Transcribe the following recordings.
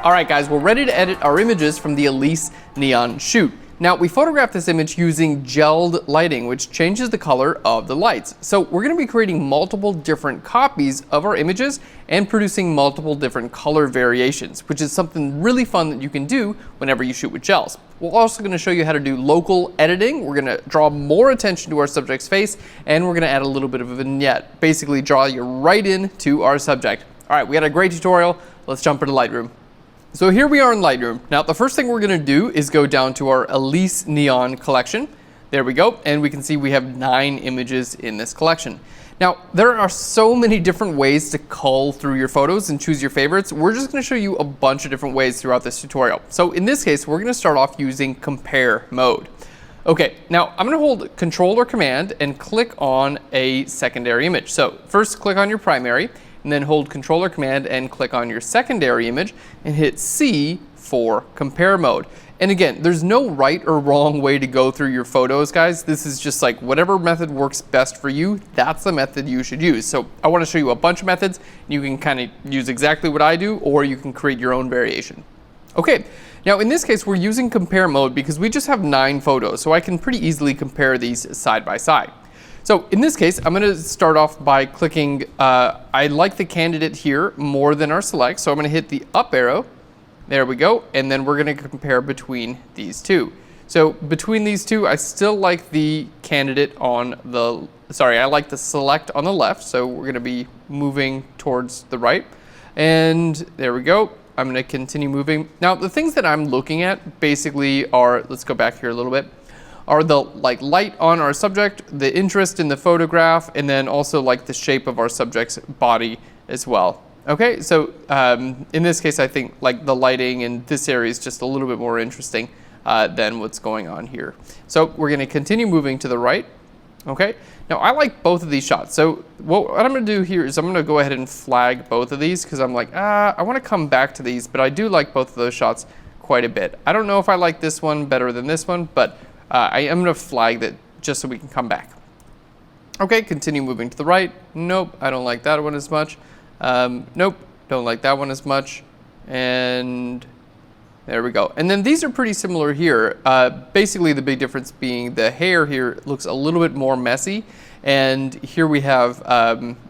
All right, guys, we're ready to edit our images from the Elise Neon shoot. Now, we photographed this image using gelled lighting, which changes the color of the lights. So we're going to be creating multiple different copies of our images and producing multiple different color variations, which is something really fun that you can do whenever you shoot with gels. We're also going to show you how to do local editing. We're going to draw more attention to our subject's face, and we're going to add a little bit of a vignette, basically draw you right into our subject. All right, we had a great tutorial. Let's jump into Lightroom. So here we are in Lightroom. Now the first thing we're going to do is go down to our Elise Neon collection. There we go, and we can see we have 9 images in this collection. Now there are so many different ways to cull through your photos and choose your favorites. We're just going to show you a bunch of different ways throughout this tutorial. So in this case, we're going to start off using compare mode. Okay, now I'm going to hold Control or Command and click on a secondary image. So first click on your primary, and then hold Control or Command and click on your secondary image and hit C for compare mode. And again, there's no right or wrong way to go through your photos, guys. This is just like whatever method works best for you, that's the method you should use. So I want to show you a bunch of methods. You can kind of use exactly what I do, or you can create your own variation. Okay, now in this case, we're using compare mode because we just have 9 photos, so I can pretty easily compare these side by side. So in this case, I'm going to start off by clicking, I like the candidate here more than our select, so I'm going to hit the up arrow. There we go, and then we're going to compare between these two. So between these two, I still like the candidate on the, I like the select on the left, so we're going to be moving towards the right. And there we go. I'm going to continue moving. Now the things that I'm looking at basically are, let's go back here a little bit, are the light on our subject, the interest in the photograph, and then also like the shape of our subject's body as well. Okay, so in this case, I think like the lighting in this area is just a little bit more interesting than what's going on here. So we're going to continue moving to the right. Okay, now I like both of these shots. So what I'm going to do here is I'm going to go ahead and flag both of these because I'm like, I want to come back to these, but I do like both of those shots quite a bit. I don't know if I like this one better than this one, but I am going to flag that just so we can come back. Okay, continue moving to the right. Nope, I don't like that one as much. Nope, don't like that one as much. And there we go. And then these are pretty similar here. Basically, the big difference being the hair here looks a little bit more messy. And here we have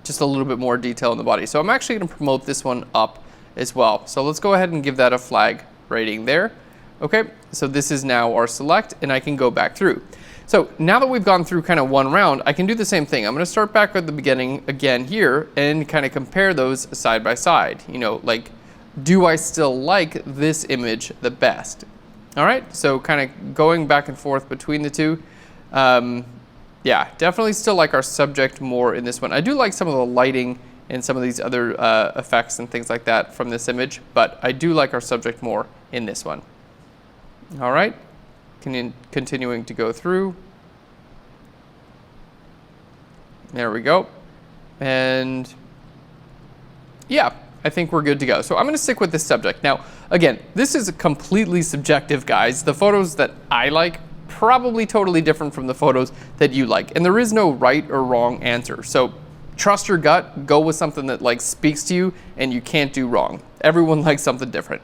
just a little bit more detail in the body. So I'm actually going to promote this one up as well. So let's go ahead and give that a flag rating there. Okay, so this is now our select, and I can go back through. So now that we've gone through kind of one round, I can do the same thing. I'm going to start back at the beginning again here and kind of compare those side by side. You know, like, do I still like this image the best? All right, so kind of going back and forth between the two. Yeah, definitely still like our subject more in this one. I do like some of the lighting and some of these other effects and things like that from this image, but I do like our subject more in this one. All right, continuing to go through. There we go. And yeah, I think we're good to go. So I'm going to stick with this subject. Now, again, this is completely subjective, guys. The photos that I like probably totally different from the photos that you like. And there is no right or wrong answer. So trust your gut, go with something that like speaks to you and you can't do wrong. Everyone likes something different.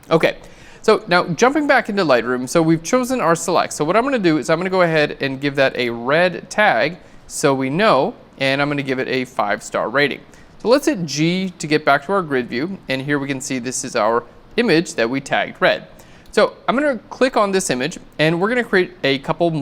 Okay. So now jumping back into Lightroom, so we've chosen our select. So what I'm going to do is I'm going to go ahead and give that a red tag so we know, and I'm going to give it a 5-star rating. So let's hit G to get back to our grid view, and here we can see this is our image that we tagged red. So I'm going to click on this image, and we're going to create a couple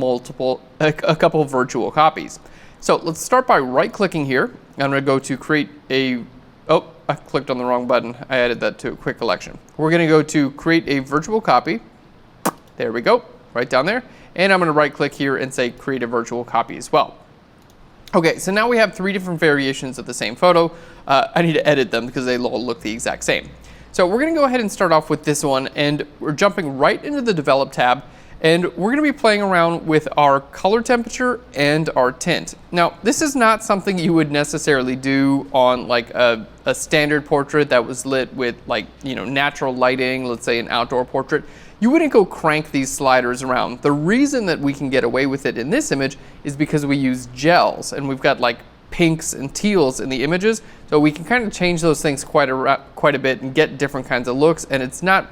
virtual copies. So let's start by right-clicking here. I'm going to go to create a, oh, I clicked on the wrong button. I added that to a quick collection. We're going to go to create a virtual copy. There we go, right down there. And I'm going to right click here and say create a virtual copy as well. Okay, so now we have 3 different variations of the same photo. I need to edit them because they all look the exact same. So we're going to go ahead and start off with this one, and we're jumping right into the Develop tab. And we're going to be playing around with our color temperature and our tint. Now, this is not something you would necessarily do on like a standard portrait that was lit with like, you know, natural lighting, let's say an outdoor portrait. You wouldn't go crank these sliders around. The reason that we can get away with it in this image is because we use gels, and we've got like pinks and teals in the images. So we can kind of change those things quite a bit and get different kinds of looks, and it's not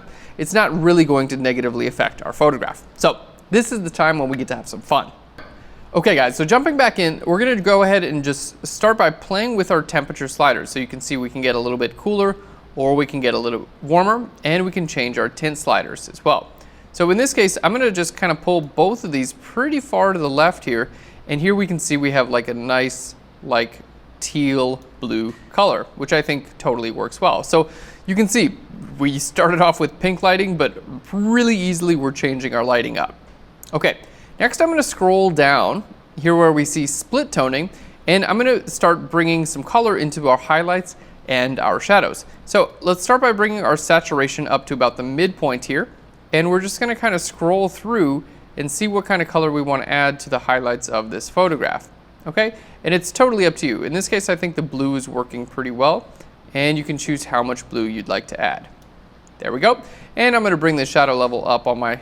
really going to negatively affect our photograph. So this is the time when we get to have some fun. Okay guys, so jumping back in, we're gonna go ahead and just start by playing with our temperature sliders. So you can see we can get a little bit cooler, or we can get a little warmer, and we can change our tint sliders as well. So in this case, I'm gonna just kind of pull both of these pretty far to the left here, and here we can see we have like a nice like teal blue color, which I think totally works well. So you can see we started off with pink lighting, but really easily we're changing our lighting up. Okay, next I'm going to scroll down here where we see split toning, and I'm going to start bringing some color into our highlights and our shadows. So let's start by bringing our saturation up to about the midpoint here, and we're just going to kind of scroll through and see what kind of color we want to add to the highlights of this photograph. Okay, and it's totally up to you. In this case, I think the blue is working pretty well, and you can choose how much blue you'd like to add. There we go. And I'm going to bring the shadow level up on my,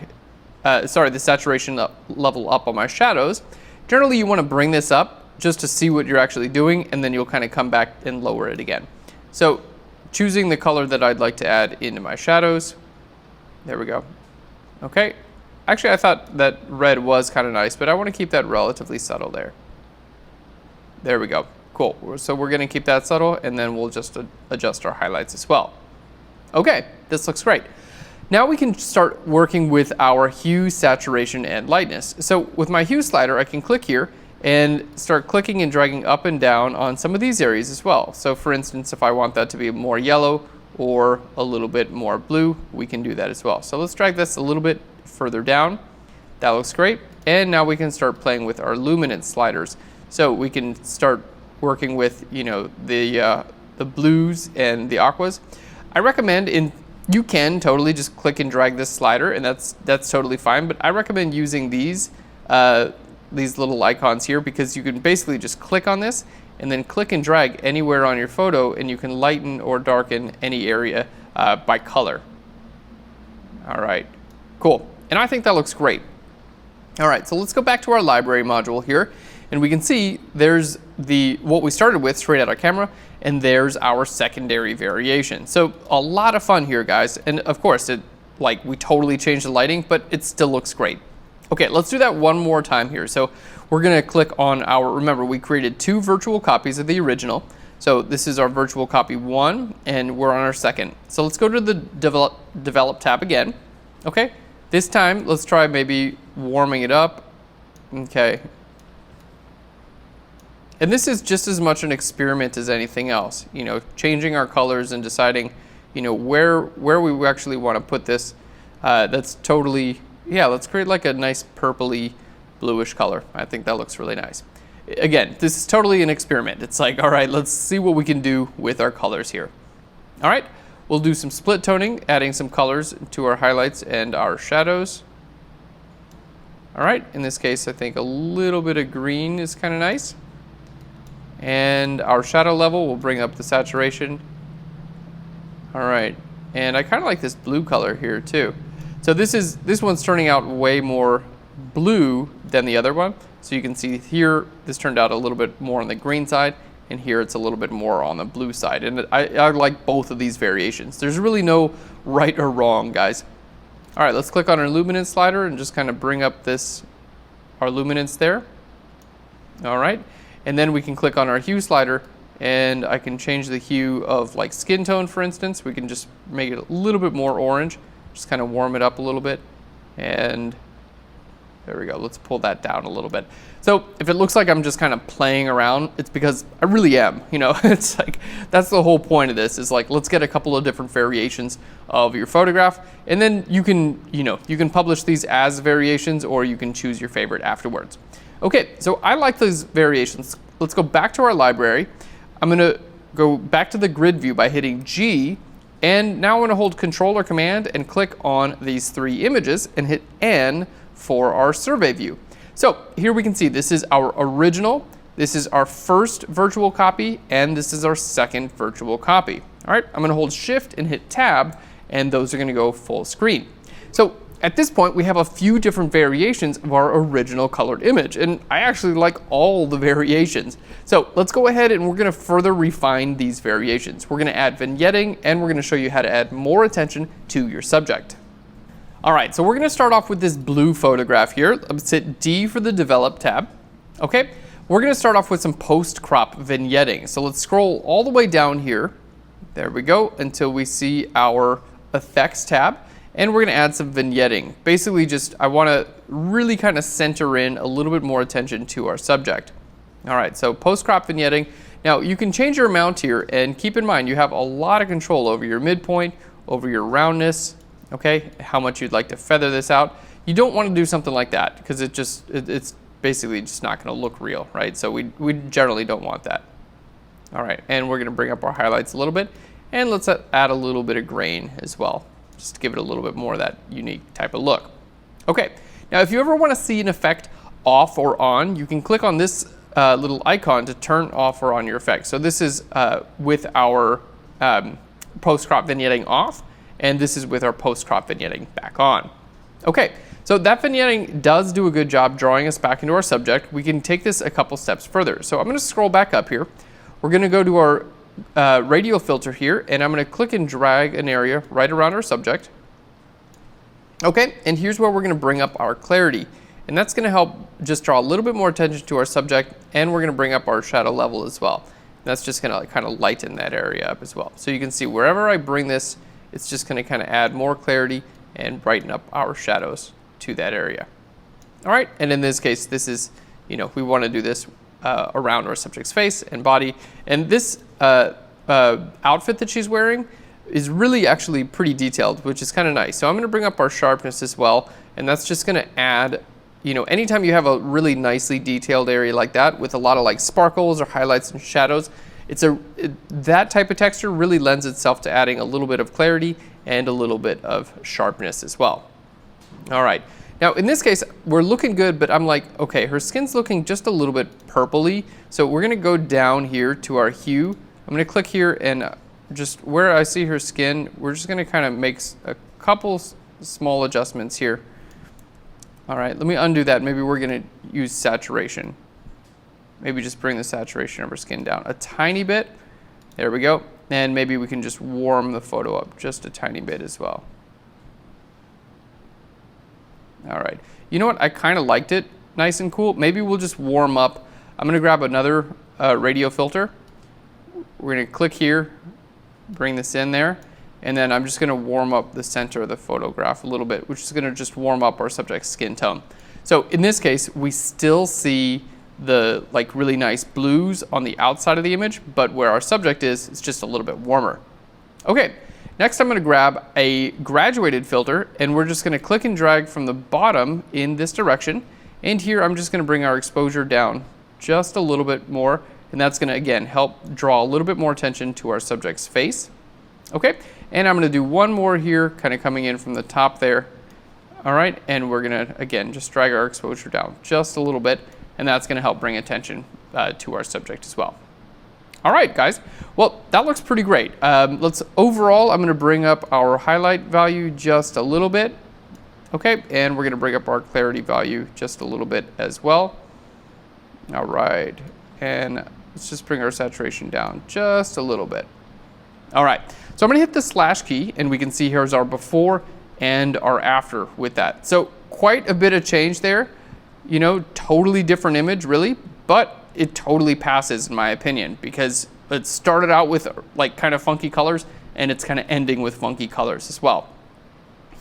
the saturation level up on my shadows. Generally, you want to bring this up just to see what you're actually doing, and then you'll kind of come back and lower it again. So choosing the color that I'd like to add into my shadows. There we go. Okay. Actually, I thought that red was kind of nice, but I want to keep that relatively subtle there. There we go. Cool. So we're going to keep that subtle, and then we'll just adjust our highlights as well. Okay, this looks great. Now we can start working with our hue, saturation, and lightness. So with my hue slider, I can click here and start clicking and dragging up and down on some of these areas as well. So for instance, if I want that to be more yellow or a little bit more blue, we can do that as well. So let's drag this a little bit further down. That looks great. And now we can start playing with our luminance sliders. So we can start working with, you know, the blues and the aquas. I recommend you can totally just click and drag this slider, and that's totally fine. But I recommend using these little icons here, because you can basically just click on this and then click and drag anywhere on your photo, and you can lighten or darken any area by color. All right, cool. And I think that looks great. All right, so let's go back to our library module here, and we can see there's what we started with straight out of camera, and there's our secondary variation. So a lot of fun here, guys. And of course, we totally changed the lighting, but it still looks great. Okay, let's do that one more time here. So we're gonna click on remember, we created 2 virtual copies of the original. So this is our virtual copy 1, and we're on our second. So let's go to the develop tab again. Okay, this time let's try maybe warming it up. Okay. And this is just as much an experiment as anything else, you know, changing our colors and deciding, you know, where we actually want to put this. That's totally, yeah, let's create like a nice purpley bluish color. I think that looks really nice. Again, this is totally an experiment. It's like, all right, let's see what we can do with our colors here. All right, we'll do some split toning, adding some colors to our highlights and our shadows. All right, in this case, I think a little bit of green is kind of nice. And our shadow level will bring up the saturation. All right, and I kind of like this blue color here too. So this one's turning out way more blue than the other one. So you can see here, this turned out a little bit more on the green side, and here it's a little bit more on the blue side. And I like both of these variations. There's really no right or wrong, guys. All right, let's click on our luminance slider and just kind of bring up our luminance there. All right. And then we can click on our hue slider, and I can change the hue of like skin tone, for instance. We can just make it a little bit more orange, just kind of warm it up a little bit. And there we go. Let's pull that down a little bit. So if it looks like I'm just kind of playing around, it's because I really am, you know. It's like, that's the whole point of this, is like, let's get a couple of different variations of your photograph, and then you can, you know, you can publish these as variations, or you can choose your favorite afterwards. Okay, so I like those variations. Let's go back to our library. I'm gonna go back to the grid view by hitting G, and now I'm gonna hold Control or Command and click on these 3 images and hit N for our survey view. So here we can see this is our original, this is our first virtual copy, and this is our second virtual copy. All right, I'm gonna hold Shift and hit Tab, and those are gonna go full screen. So at this point, we have a few different variations of our original colored image, and I actually like all the variations. So let's go ahead and we're gonna further refine these variations. We're gonna add vignetting, and we're gonna show you how to add more attention to your subject. All right, so we're gonna start off with this blue photograph here. Let's hit D for the Develop tab. Okay, we're gonna start off with some post-crop vignetting. So let's scroll all the way down here. There we go, until we see our Effects tab. And we're gonna add some vignetting. Basically I wanna really kind of center in a little bit more attention to our subject. All right, so post-crop vignetting. Now you can change your amount here, and keep in mind you have a lot of control over your midpoint, over your roundness, okay, how much you'd like to feather this out. You don't wanna do something like that because it's basically just not gonna look real, right? So we generally don't want that. All right, and we're gonna bring up our highlights a little bit, and let's add a little bit of grain as well, just to give it a little bit more of that unique type of look. Okay, now if you ever want to see an effect off or on, you can click on this little icon to turn off or on your effect. So this is with our post-crop vignetting off, and this is with our post-crop vignetting back on. Okay, so that vignetting does do a good job drawing us back into our subject. We can take this a couple steps further. So I'm going to scroll back up here. We're going to go to our radial filter here, and I'm going to click and drag an area right around our subject. Okay, and here's where we're going to bring up our clarity, and that's going to help just draw a little bit more attention to our subject, and we're going to bring up our shadow level as well. That's just going to kind of lighten that area up as well. So you can see wherever I bring this, it's just going to kind of add more clarity and brighten up our shadows to that area. All right, and in this case, this is, we want to do this around our subject's face and body. And this outfit that she's wearing is really actually pretty detailed, which is kind of nice. So I'm going to bring up our sharpness as well, and that's just going to add, anytime you have a really nicely detailed area like that with a lot of like sparkles or highlights and shadows, that type of texture really lends itself to adding a little bit of clarity and a little bit of sharpness as well. All right. Now, in this case, we're looking good, but I'm like, okay, her skin's looking just a little bit purpley. So we're gonna go down here to our hue. I'm gonna click here, and just where I see her skin, we're just gonna kind of make a couple small adjustments here. All right, let me undo that. Maybe we're gonna use saturation. Maybe just bring the saturation of her skin down a tiny bit. There we go. And maybe we can just warm the photo up just a tiny bit as well. All right, you know what? I kind of liked it nice and cool. Maybe we'll just warm up. I'm gonna grab another radial filter. We're gonna click here, bring this in there, and then I'm just gonna warm up the center of the photograph a little bit, which is gonna just warm up our subject's skin tone. So in this case, we still see the like really nice blues on the outside of the image, but where our subject is, it's just a little bit warmer. Okay. Next, I'm going to grab a graduated filter, and we're just going to click and drag from the bottom in this direction. And here, I'm just going to bring our exposure down just a little bit more, and that's going to, again, help draw a little bit more attention to our subject's face. Okay, and I'm going to do one more here, kind of coming in from the top there. All right, and we're going to, again, just drag our exposure down just a little bit, and that's going to help bring attention to our subject as well. All right, guys. Well, that looks pretty great. Overall, I'm going to bring up our highlight value just a little bit. Okay, and we're going to bring up our clarity value just a little bit as well. All right, and let's just bring our saturation down just a little bit. All right, so I'm going to hit the slash key, and we can see here's our before and our after with that. So quite a bit of change there. Totally different image, really, but it totally passes in my opinion, because it started out with like kind of funky colors, and it's kind of ending with funky colors as well.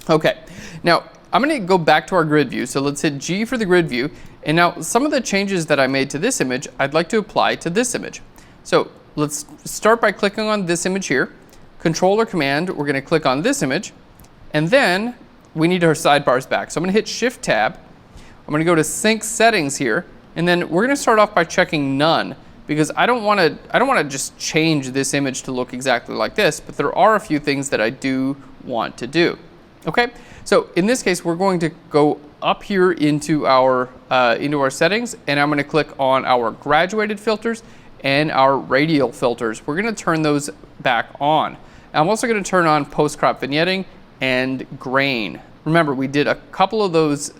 Okay, now I'm going to go back to our grid view. So let's hit G for the grid view. And now some of the changes that I made to this image, I'd like to apply to this image. So let's start by clicking on this image here. Control or Command, we're going to click on this image, and then we need our sidebars back. So I'm going to hit Shift Tab. I'm going to go to Sync Settings here. And then we're going to start off by checking none, because I don't want to just change this image to look exactly like this, but there are a few things that I do want to do. Okay, so in this case, we're going to go up here into our settings, and I'm going to click on our graduated filters and our radial filters. We're going to turn those back on. I'm also going to turn on post-crop vignetting and grain. remember, we did a couple of those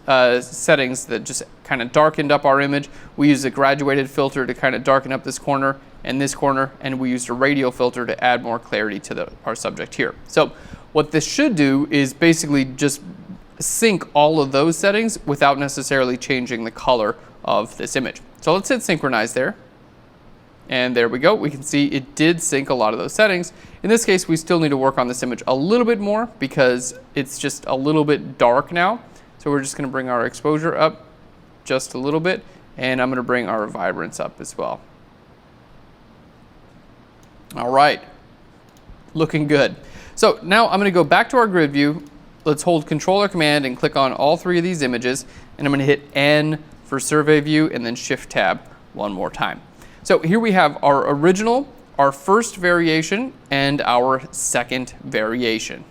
settings that just kind of darkened up our image. We used a graduated filter to kind of darken up this corner and this corner, and we used a radial filter to add more clarity to our subject here. So what this should do is basically just sync all of those settings without necessarily changing the color of this image. So let's hit synchronize there. And there we go. We can see it did sync a lot of those settings. In this case, we still need to work on this image a little bit more because it's just a little bit dark now. So we're just going to bring our exposure up just a little bit, and I'm going to bring our vibrance up as well. All right, looking good. So now I'm going to go back to our grid view. Let's hold Control or Command and click on all three of these images, and I'm going to hit N for survey view and then Shift Tab one more time. So here we have our original, our first variation, and our second variation.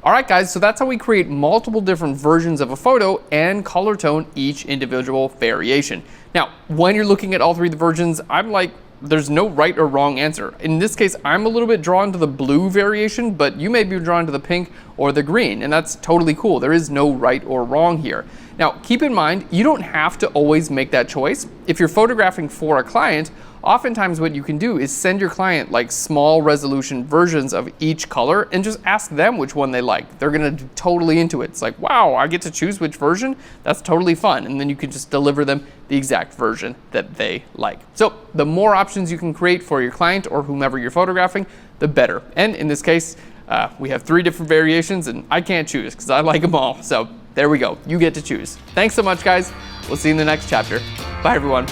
All right, guys, so that's how we create multiple different versions of a photo and color tone each individual variation. Now, when you're looking at all three of the versions, I'm like, there's no right or wrong answer. In this case, I'm a little bit drawn to the blue variation, but you may be drawn to the pink or the green, and that's totally cool. There is no right or wrong here. Now, keep in mind, you don't have to always make that choice. If you're photographing for a client, oftentimes what you can do is send your client like small resolution versions of each color and just ask them which one they like. They're gonna be totally into it. It's like, wow, I get to choose which version? That's totally fun. And then you can just deliver them the exact version that they like. So the more options you can create for your client or whomever you're photographing, the better. And in this case, we have 3 different variations and I can't choose because I like them all. So there we go. You get to choose. Thanks so much, guys. We'll see you in the next chapter. Bye, everyone.